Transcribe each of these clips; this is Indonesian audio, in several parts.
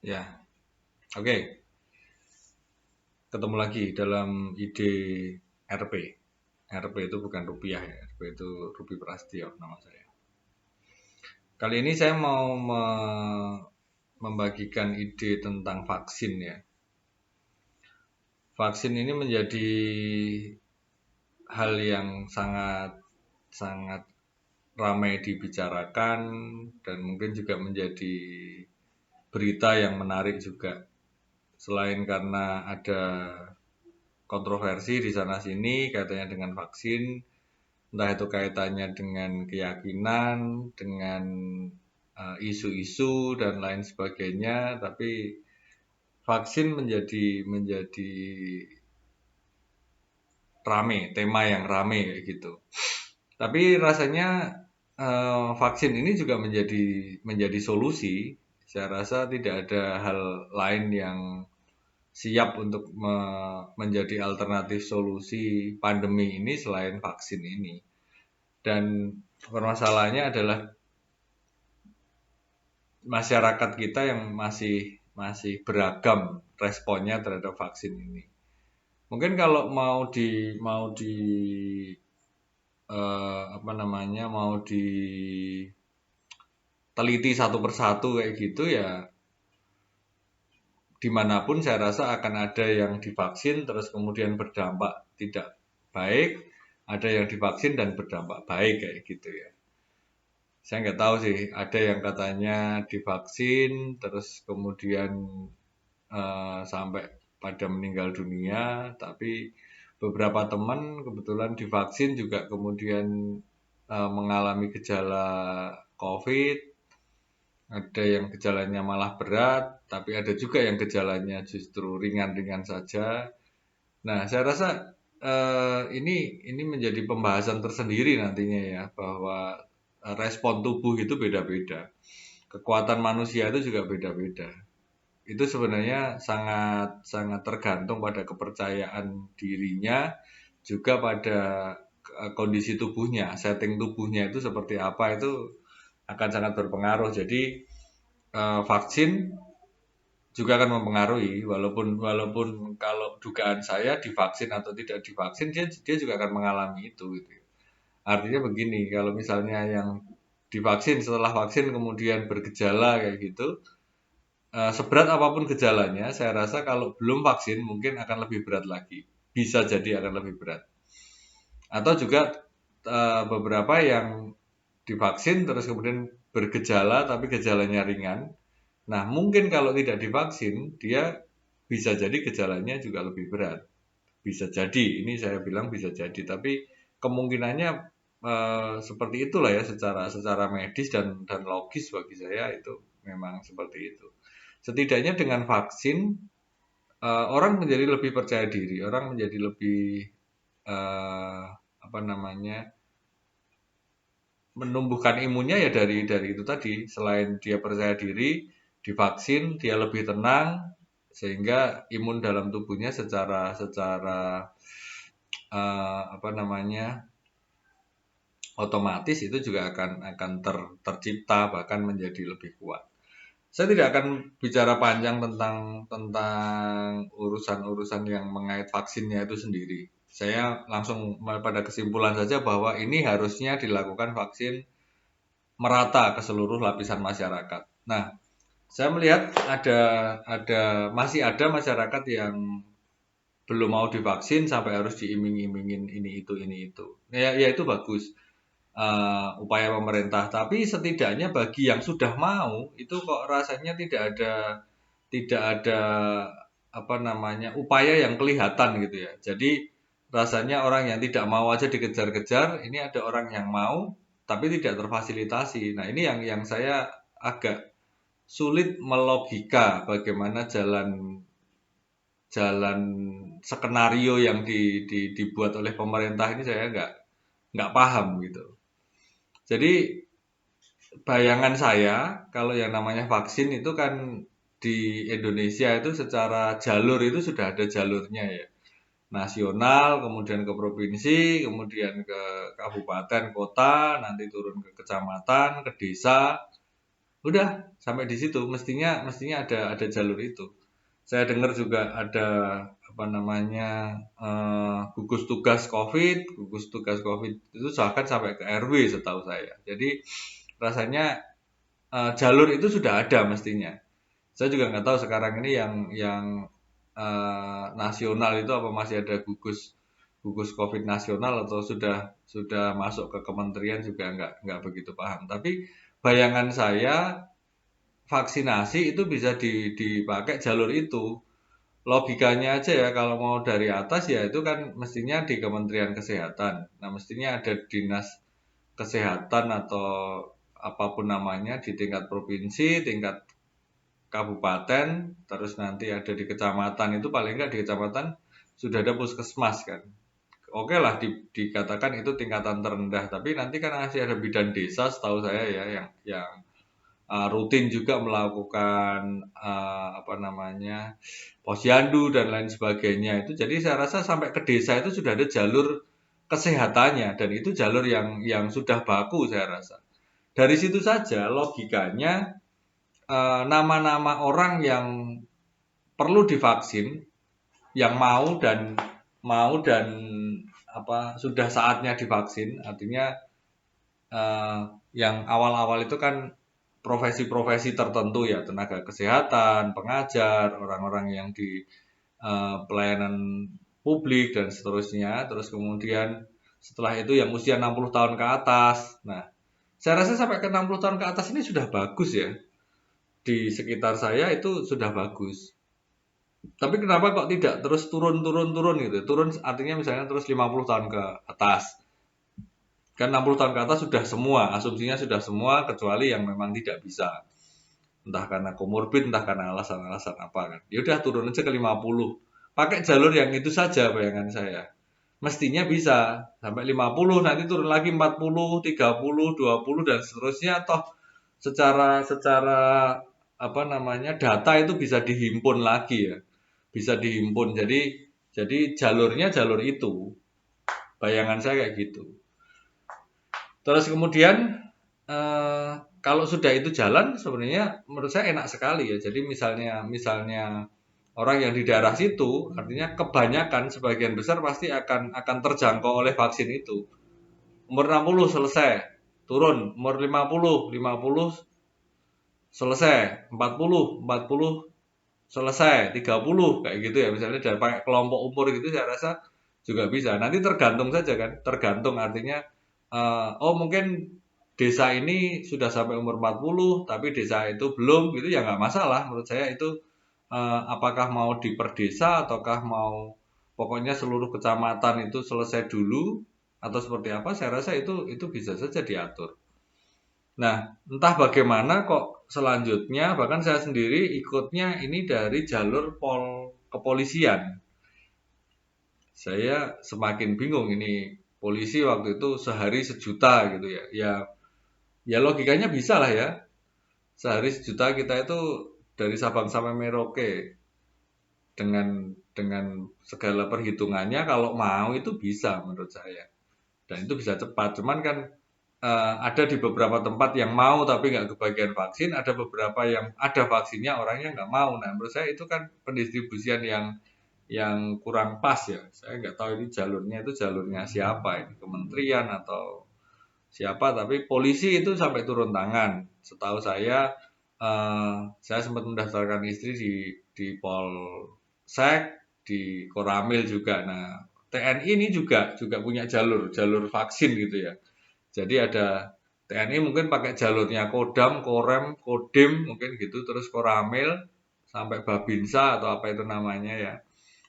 Ya, oke. Ketemu lagi dalam ide RP. RP itu bukan rupiah ya, RP itu Rupi Prasetyo nama saya. Kali ini saya mau membagikan ide tentang vaksin ya. Vaksin ini menjadi hal yang sangat sangat ramai dibicarakan dan mungkin juga menjadi berita yang menarik juga. Selain karena ada kontroversi di sana sini kaitannya dengan vaksin, entah itu kaitannya dengan keyakinan, dengan isu-isu dan lain sebagainya, tapi vaksin menjadi rame, tema yang rame kayak gitu. Tapi rasanya vaksin ini juga menjadi solusi. Saya rasa tidak ada hal lain yang siap untuk menjadi alternatif solusi pandemi ini selain vaksin ini. Dan permasalahannya adalah masyarakat kita yang masih beragam responnya terhadap vaksin ini. Mungkin kalau mau di apa namanya mau diteliti satu persatu kayak gitu ya, dimanapun saya rasa akan ada yang divaksin terus kemudian berdampak tidak baik, ada yang divaksin dan berdampak baik kayak gitu ya. Saya nggak tahu sih, ada yang katanya divaksin terus kemudian sampai pada meninggal dunia, tapi beberapa teman kebetulan divaksin juga kemudian mengalami gejala COVID, ada yang gejalanya malah berat, tapi ada juga yang gejalanya justru ringan-ringan saja. Nah, saya rasa ini menjadi pembahasan tersendiri nantinya ya, bahwa respon tubuh itu beda-beda. Kekuatan manusia itu juga beda-beda. Itu sebenarnya sangat sangat tergantung pada kepercayaan dirinya, juga pada kondisi tubuhnya, setting tubuhnya itu seperti apa itu akan sangat berpengaruh. Jadi vaksin juga akan mempengaruhi, walaupun walaupun kalau dugaan saya divaksin atau tidak divaksin dia juga akan mengalami itu gitu. Artinya begini, kalau misalnya yang divaksin setelah vaksin kemudian bergejala kayak gitu, seberat apapun gejalanya, saya rasa kalau belum vaksin mungkin akan lebih berat lagi. Bisa jadi akan lebih berat. Atau juga beberapa yang divaksin terus kemudian bergejala tapi gejalanya ringan. Nah, mungkin kalau tidak divaksin, dia bisa jadi gejalanya juga lebih berat. Bisa jadi, ini saya bilang bisa jadi, tapi kemungkinannya seperti itulah ya secara secara medis dan logis bagi saya itu memang seperti itu. Setidaknya dengan vaksin orang menjadi lebih percaya diri, orang menjadi lebih apa namanya menumbuhkan imunnya ya dari itu tadi. Selain dia percaya diri, divaksin dia lebih tenang sehingga imun dalam tubuhnya secara secara apa namanya otomatis itu juga akan tercipta bahkan menjadi lebih kuat. Saya tidak akan bicara panjang tentang urusan-urusan yang mengait vaksinnya itu sendiri. Saya langsung pada kesimpulan saja bahwa ini harusnya dilakukan vaksin merata ke seluruh lapisan masyarakat. Nah, saya melihat ada masih ada masyarakat yang belum mau divaksin sampai harus diiming-imingin ini itu. Ya itu bagus upaya pemerintah. Tapi setidaknya bagi yang sudah mau itu kok rasanya tidak ada apa namanya upaya yang kelihatan gitu ya. Jadi rasanya orang yang tidak mau aja dikejar-kejar, ini ada orang yang mau tapi tidak terfasilitasi. Nah ini yang saya agak sulit melogika bagaimana jalan jalan skenario yang dibuat oleh pemerintah ini saya nggak paham gitu. Jadi bayangan saya kalau yang namanya vaksin itu kan di Indonesia itu secara jalur itu sudah ada jalurnya ya. Nasional, kemudian ke provinsi, kemudian ke kabupaten, kota, nanti turun ke kecamatan, ke desa. Udah sampai di situ, mestinya mestinya ada jalur itu. Saya dengar juga ada apa namanya gugus tugas COVID itu bahkan sampai ke RW setahu saya. Jadi rasanya jalur itu sudah ada mestinya. Saya juga nggak tahu sekarang ini yang nasional itu apa masih ada gugus gugus COVID nasional atau sudah masuk ke kementerian juga nggak begitu paham. Tapi bayangan saya vaksinasi itu bisa dipakai jalur itu. Logikanya aja ya kalau mau dari atas ya itu kan mestinya di Kementerian Kesehatan. Nah, mestinya ada dinas kesehatan atau apapun namanya di tingkat provinsi, tingkat kabupaten, terus nanti ada di kecamatan itu paling enggak di kecamatan sudah ada puskesmas kan. Oke lah dikatakan itu tingkatan terendah, tapi nanti kan masih ada bidan desa setahu saya ya yang rutin juga melakukan apa namanya posyandu dan lain sebagainya itu. Jadi saya rasa sampai ke desa itu sudah ada jalur kesehatannya dan itu jalur yang sudah baku saya rasa. Dari situ saja logikanya nama-nama orang yang perlu divaksin, yang mau dan apa sudah saatnya divaksin, artinya yang awal-awal itu kan profesi-profesi tertentu ya, tenaga kesehatan, pengajar, orang-orang yang di pelayanan publik dan seterusnya. Terus kemudian setelah itu yang usia 60 tahun ke atas. Nah, saya rasa sampai ke 60 tahun ke atas ini sudah bagus ya. Di sekitar saya itu sudah bagus. Tapi kenapa kok tidak terus turun gitu? Turun artinya misalnya terus 50 tahun ke atas. Kan 60 tahun ke atas sudah semua, asumsinya sudah semua kecuali yang memang tidak bisa. Entah karena komorbid, entah karena alasan-alasan apa kan. Ya udah turun aja ke 50. Pakai jalur yang itu saja bayangan saya. Mestinya bisa sampai 50, nanti turun lagi 40, 30, 20 dan seterusnya toh secara secara apa namanya data itu bisa dihimpun lagi ya. Bisa dihimpun. Jadi jalurnya jalur itu. Bayangan saya kayak gitu. Terus kemudian kalau sudah itu jalan sebenarnya menurut saya enak sekali ya. Jadi misalnya orang yang di daerah situ artinya kebanyakan sebagian besar pasti akan terjangkau oleh vaksin itu. Umur 60 selesai, turun umur 50 selesai, 40 selesai, 30 kayak gitu ya. Misalnya dari pakai kelompok umur gitu saya rasa juga bisa. Nanti tergantung saja kan, tergantung artinya oh mungkin desa ini sudah sampai umur 40 tapi desa itu belum gitu ya nggak masalah menurut saya itu apakah mau di per desa ataukah mau pokoknya seluruh kecamatan itu selesai dulu atau seperti apa saya rasa itu bisa saja diatur. Nah, entah bagaimana kok selanjutnya bahkan saya sendiri ikutnya ini dari jalur kepolisian. Saya semakin bingung ini polisi waktu itu sehari 1 juta gitu ya. Ya logikanya bisa lah ya. Sehari 1 juta kita itu dari Sabang sampai Merauke dengan segala perhitungannya kalau mau itu bisa menurut saya. Dan itu bisa cepat. Cuman kan ada di beberapa tempat yang mau tapi nggak kebagian vaksin, ada beberapa yang ada vaksinnya orangnya nggak mau. Nah, menurut saya itu kan pendistribusian yang kurang pas ya. Saya nggak tahu ini jalurnya siapa ini, kementerian atau siapa, tapi polisi itu sampai turun tangan. Setahu saya sempat mendaftarkan istri di Polsek, di Koramil juga. Nah, TNI ini juga punya jalur vaksin gitu ya. Jadi ada TNI mungkin pakai jalurnya Kodam, Korem, Kodim mungkin gitu, terus Koramil sampai Babinsa atau apa itu namanya ya.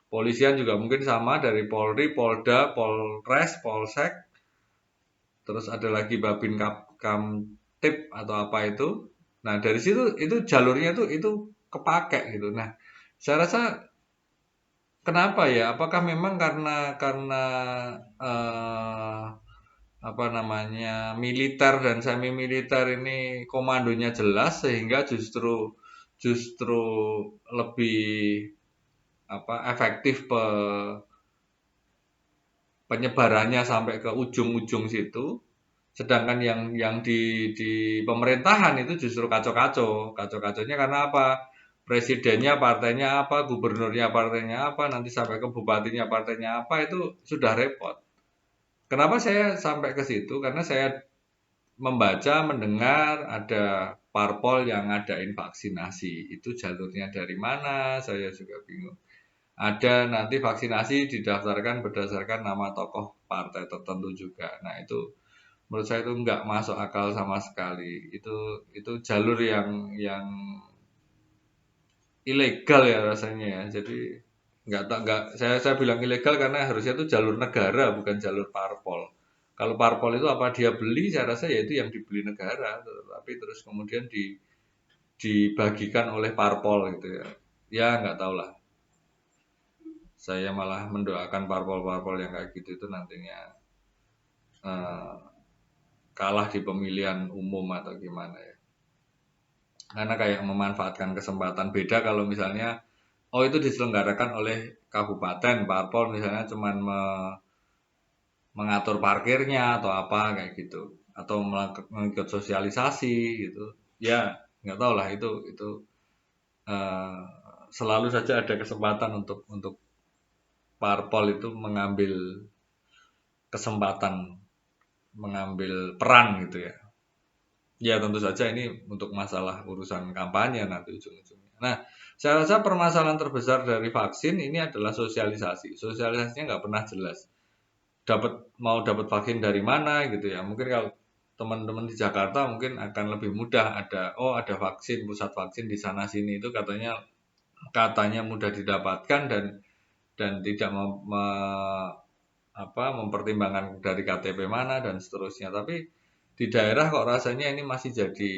Polisian juga mungkin sama dari Polri, Polda, Polres, Polsek, terus ada lagi Babin Kamtip atau apa itu. Nah, dari situ itu jalurnya itu kepake gitu. Nah, saya rasa kenapa ya? Apakah memang karena eh, apa namanya militer dan semi militer ini komandonya jelas sehingga justru lebih apa efektif penyebarannya sampai ke ujung-ujung situ Sedangkan yang di pemerintahan itu justru kacau-kacaunya karena apa? Presidennya partainya apa, gubernurnya partainya apa, nanti sampai ke bupatinya partainya apa itu sudah repot. Kenapa saya sampai ke situ? Karena saya membaca, mendengar ada parpol yang ngadain vaksinasi. Itu jalurnya dari mana? Saya juga bingung. Ada nanti vaksinasi didaftarkan berdasarkan nama tokoh partai tertentu juga. Nah, itu menurut saya itu nggak masuk akal sama sekali. Itu jalur yang ilegal ya rasanya ya. Jadi nggak saya bilang ilegal karena harusnya itu jalur negara bukan jalur parpol. Kalau parpol itu apa dia beli, saya rasa ya itu yang dibeli negara, tapi terus kemudian dibagikan oleh parpol gitu ya. Ya nggak tahu lah. Saya malah mendoakan parpol-parpol yang kayak gitu itu nantinya eh, kalah di pemilihan umum atau gimana ya. Karena kayak memanfaatkan kesempatan beda kalau misalnya oh itu diselenggarakan oleh kabupaten, parpol misalnya cuman mengatur parkirnya atau apa kayak gitu atau mengikut sosialisasi gitu. Ya, nggak tahu lah itu eh, selalu saja ada kesempatan untuk parpol itu mengambil kesempatan, mengambil peran gitu ya. Ya tentu saja ini untuk masalah urusan kampanye nanti ujung-ujungnya. Nah, saya rasa permasalahan terbesar dari vaksin ini adalah sosialisasi. Sosialisasinya nggak pernah jelas. Dapat vaksin dari mana gitu ya. Mungkin kalau teman-teman di Jakarta mungkin akan lebih mudah ada vaksin, pusat vaksin di sana sini itu katanya mudah didapatkan dan tidak mempertimbangkan dari KTP mana dan seterusnya. Tapi di daerah kok rasanya ini masih jadi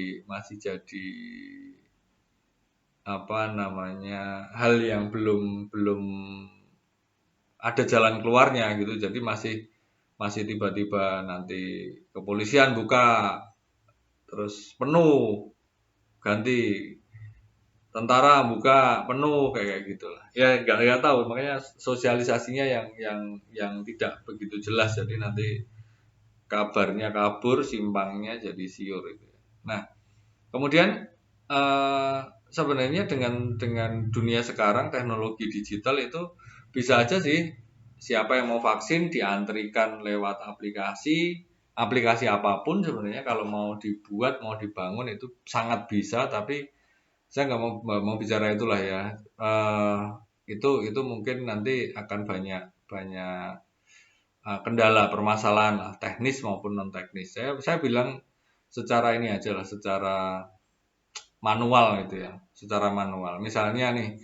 apa namanya hal yang belum belum ada jalan keluarnya gitu. Jadi masih masih tiba-tiba nanti kepolisian buka terus penuh ganti tentara buka penuh kayak gitulah. Ya nggak tahu makanya sosialisasinya yang tidak begitu jelas jadi nanti kabarnya kabur, simpangnya jadi siur itu. Nah, kemudian eh, sebenarnya dengan dunia sekarang teknologi digital itu bisa aja sih siapa yang mau vaksin diantrikan lewat aplikasi apapun sebenarnya kalau mau dibuat mau dibangun itu sangat bisa tapi saya nggak mau bicara itulah ya. Eh, itu mungkin nanti akan banyak banyak kendala, permasalahan lah, teknis maupun non teknis. Saya bilang secara ini aja lah, secara manual gitu ya, secara manual. Misalnya nih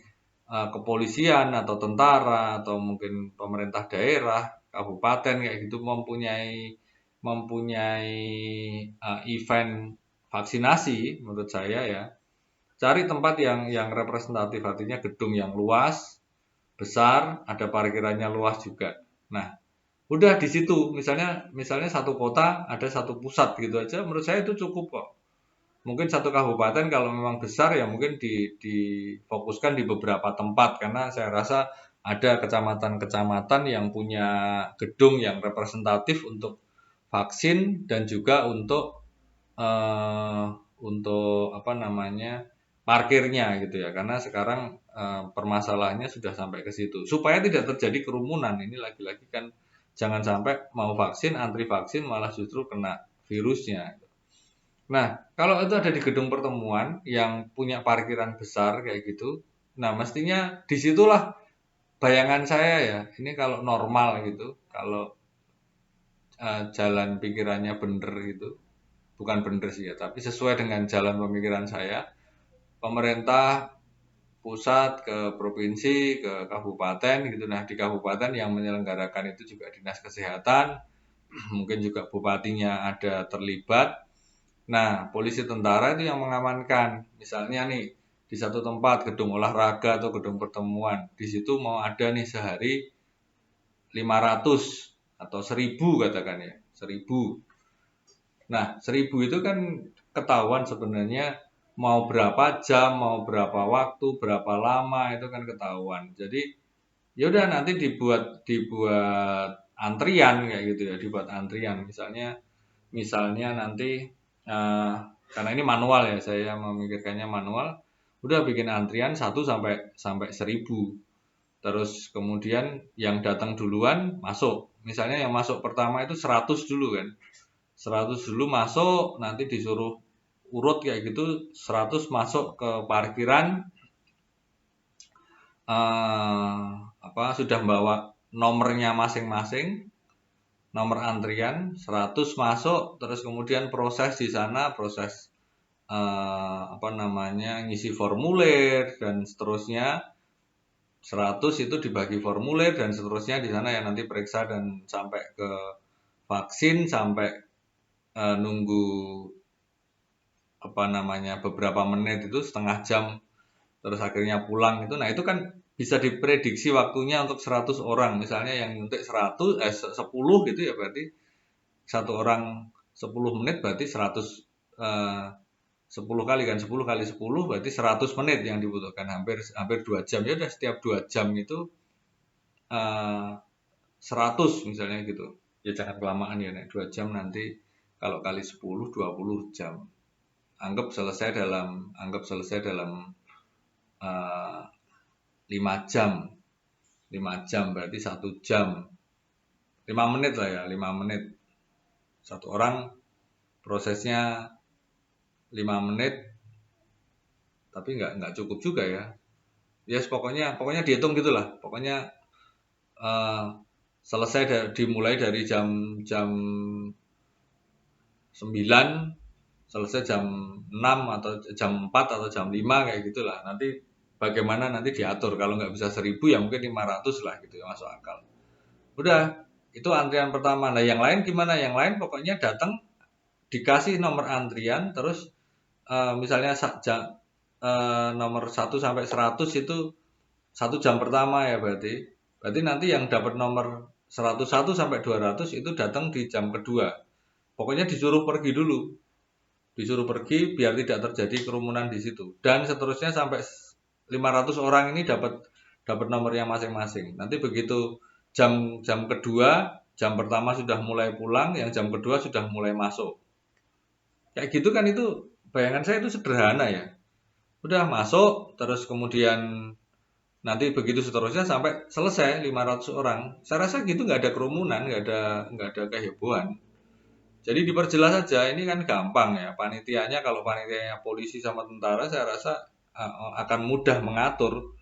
kepolisian atau tentara atau mungkin pemerintah daerah, kabupaten kayak gitu mempunyai mempunyai event vaksinasi menurut saya ya. Cari tempat yang representatif artinya gedung yang luas, besar, ada parkirannya luas juga. Nah, udah di situ, misalnya misalnya satu kota ada satu pusat gitu aja, menurut saya itu cukup kok. Mungkin satu kabupaten kalau memang besar ya mungkin difokuskan di beberapa tempat karena saya rasa ada kecamatan-kecamatan yang punya gedung yang representatif untuk vaksin dan juga eh, untuk apa namanya parkirnya gitu ya karena sekarang permasalahannya sudah sampai ke situ supaya tidak terjadi kerumunan ini lagi-lagi kan jangan sampai mau vaksin antri vaksin malah justru kena virusnya. Nah kalau itu ada di gedung pertemuan yang punya parkiran besar kayak gitu nah mestinya disitulah bayangan saya ya ini kalau normal gitu kalau jalan pikirannya bener gitu bukan bener sih ya tapi sesuai dengan jalan pemikiran saya pemerintah pusat ke provinsi ke kabupaten gitu nah di kabupaten yang menyelenggarakan itu juga dinas kesehatan mungkin juga bupatinya ada terlibat nah polisi tentara itu yang mengamankan misalnya nih di satu tempat gedung olahraga atau gedung pertemuan di situ mau ada nih sehari 500 atau 1000 katakan ya 1000. Nah, 1000 itu kan ketahuan sebenarnya mau berapa jam, mau berapa waktu, berapa lama itu kan ketahuan. Jadi ya udah nanti dibuat dibuat antrian kayak gitu ya, dibuat antrian. Misalnya misalnya nanti karena ini manual ya, saya memikirkannya manual, udah bikin antrian 1 sampai 1000. Terus kemudian yang datang duluan masuk. Misalnya yang masuk pertama itu 100 dulu kan. 100 dulu masuk, nanti disuruh urut kayak gitu, 100 masuk ke parkiran, sudah bawa nomornya masing-masing, nomor antrian, 100 masuk, terus kemudian proses di sana, proses ngisi formulir dan seterusnya. 100 itu dibagi formulir dan seterusnya di sana yang nanti periksa dan sampai ke vaksin, sampai nunggu beberapa menit, itu setengah jam, terus akhirnya pulang itu. Nah, itu kan bisa diprediksi waktunya untuk 100 orang. Misalnya yang nyuntik 10 gitu ya, berarti satu orang 10 menit, berarti 100 10 kali kan, 10 kali 10 berarti 100 menit yang dibutuhkan, hampir 2 jam. Ya udah, setiap 2 jam itu 100 misalnya gitu. Ya jangan kelamaan ya, 2 jam nanti kalau kali 10 20 jam. Anggap selesai dalam 5 jam. 5 jam berarti 1 jam. 5 menit lah ya, 5 menit. Satu orang prosesnya 5 menit, tapi nggak cukup juga ya. Yes, pokoknya dihitung gitulah. Pokoknya selesai dimulai dari jam 9, selesai jam 6 atau jam 4 atau jam 5 kayak gitulah. Nanti bagaimana nanti diatur. Kalau nggak bisa 1000 ya mungkin 500 lah gitu ya, masuk akal. Udah, itu antrian pertama. Nah, yang lain gimana? Yang lain pokoknya datang, dikasih nomor antrian, terus misalnya nomor 1 sampai 100 itu 1 jam pertama ya, berarti nanti yang dapat nomor 101 sampai 200 itu datang di jam kedua. Pokoknya disuruh pergi dulu. Disuruh pergi biar tidak terjadi kerumunan di situ. Dan seterusnya sampai 500 orang ini dapat nomornya masing-masing. Nanti begitu jam kedua, jam pertama sudah mulai pulang, yang jam kedua sudah mulai masuk. Kayak gitu kan, itu bayangan saya itu sederhana ya. Udah masuk, terus kemudian nanti begitu seterusnya sampai selesai 500 orang. Saya rasa gitu nggak ada kerumunan, nggak ada kehebohan. Jadi diperjelas saja, ini kan gampang ya. Panitianya, kalau panitianya polisi sama tentara, saya rasa akan mudah mengatur.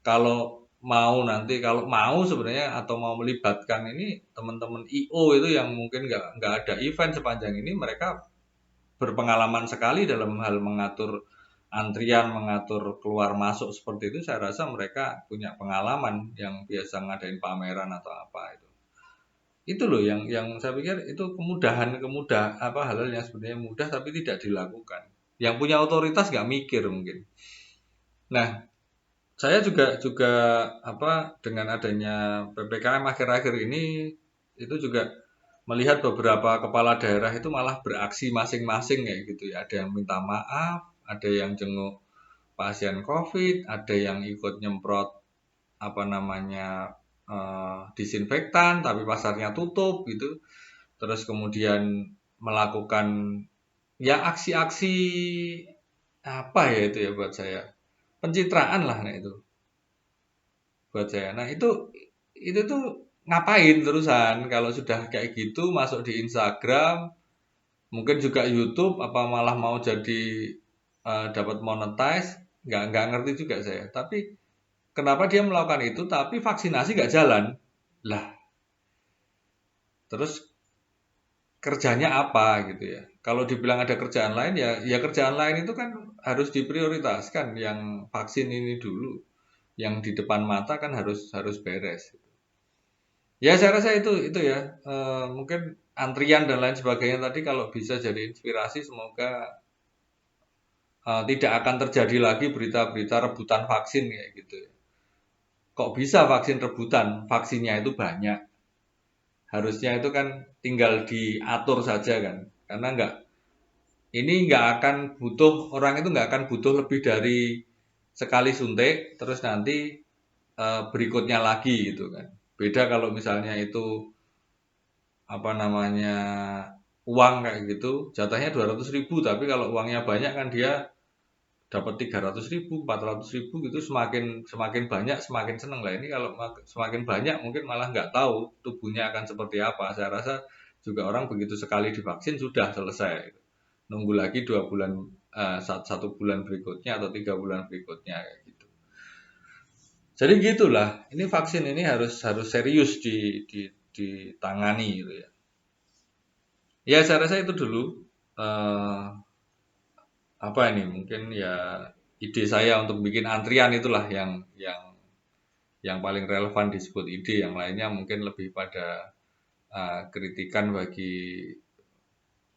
Kalau kalau mau sebenarnya, atau mau melibatkan ini teman-teman IO itu yang mungkin nggak ada event sepanjang ini, mereka berpengalaman sekali dalam hal mengatur antrian, mengatur keluar masuk seperti itu. Saya rasa mereka punya pengalaman yang biasa ngadain pameran atau apa itu. Itu loh yang saya pikir itu hal-hal yang sebenarnya mudah tapi tidak dilakukan. Yang punya otoritas nggak mikir mungkin. Nah, saya juga dengan adanya PPKM akhir-akhir ini itu juga melihat beberapa kepala daerah itu malah beraksi masing-masing kayak gitu ya. Ada yang minta maaf, ada yang jenguk pasien COVID, ada yang ikut nyemprot disinfektan tapi pasarnya tutup gitu. Terus kemudian melakukan ya aksi-aksi ya itu ya buat saya. Pencitraan lah, nah itu buat saya. Nah, itu tuh ngapain terusan kalau sudah kayak gitu, masuk di Instagram, mungkin juga YouTube, apa malah mau jadi dapat monetize, nggak ngerti juga saya. Tapi kenapa dia melakukan itu tapi vaksinasi nggak jalan? Lah, terus kerjanya apa gitu ya? Kalau dibilang ada kerjaan lain, ya kerjaan lain itu kan harus diprioritaskan. Yang vaksin ini dulu, yang di depan mata kan harus beres. Ya, saya rasa itu ya, mungkin antrian dan lain sebagainya tadi kalau bisa jadi inspirasi, semoga tidak akan terjadi lagi berita-berita rebutan vaksin kayak gitu ya. Kok bisa vaksin rebutan? Vaksinnya itu banyak. Harusnya itu kan tinggal diatur saja kan. Karena orang itu nggak akan butuh lebih dari sekali suntik, terus nanti berikutnya lagi gitu kan. Beda kalau misalnya itu uang kayak gitu, jatahnya 200.000, tapi kalau uangnya banyak kan dia dapat 300.000, 400.000 gitu, semakin semakin banyak semakin seneng lah. Ini kalau semakin banyak mungkin malah nggak tahu tubuhnya akan seperti apa. Saya rasa juga orang begitu sekali divaksin sudah selesai. Nunggu lagi 2 bulan, 1 bulan berikutnya atau 3 bulan berikutnya kayak gitu. Jadi gitulah. Ini vaksin ini harus harus serius ditangani gitu ya. Ya saya rasa itu dulu. eh, Apa ini mungkin ya ide saya untuk bikin antrian itulah yang paling relevan disebut ide, yang lainnya mungkin lebih pada kritikan bagi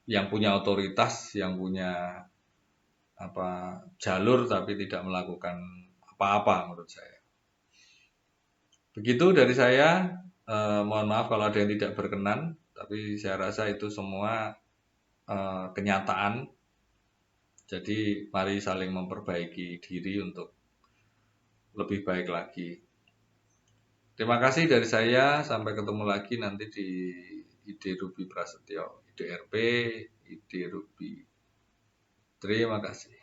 yang punya otoritas, yang punya apa jalur tapi tidak melakukan apa-apa menurut saya. Begitu dari saya, mohon maaf kalau ada yang tidak berkenan, tapi saya rasa itu semua kenyataan. Jadi mari saling memperbaiki diri untuk lebih baik lagi. Terima kasih dari saya, sampai ketemu lagi nanti di Ide Ruby Prasetyo, IDRP, Ide Ruby. Terima kasih.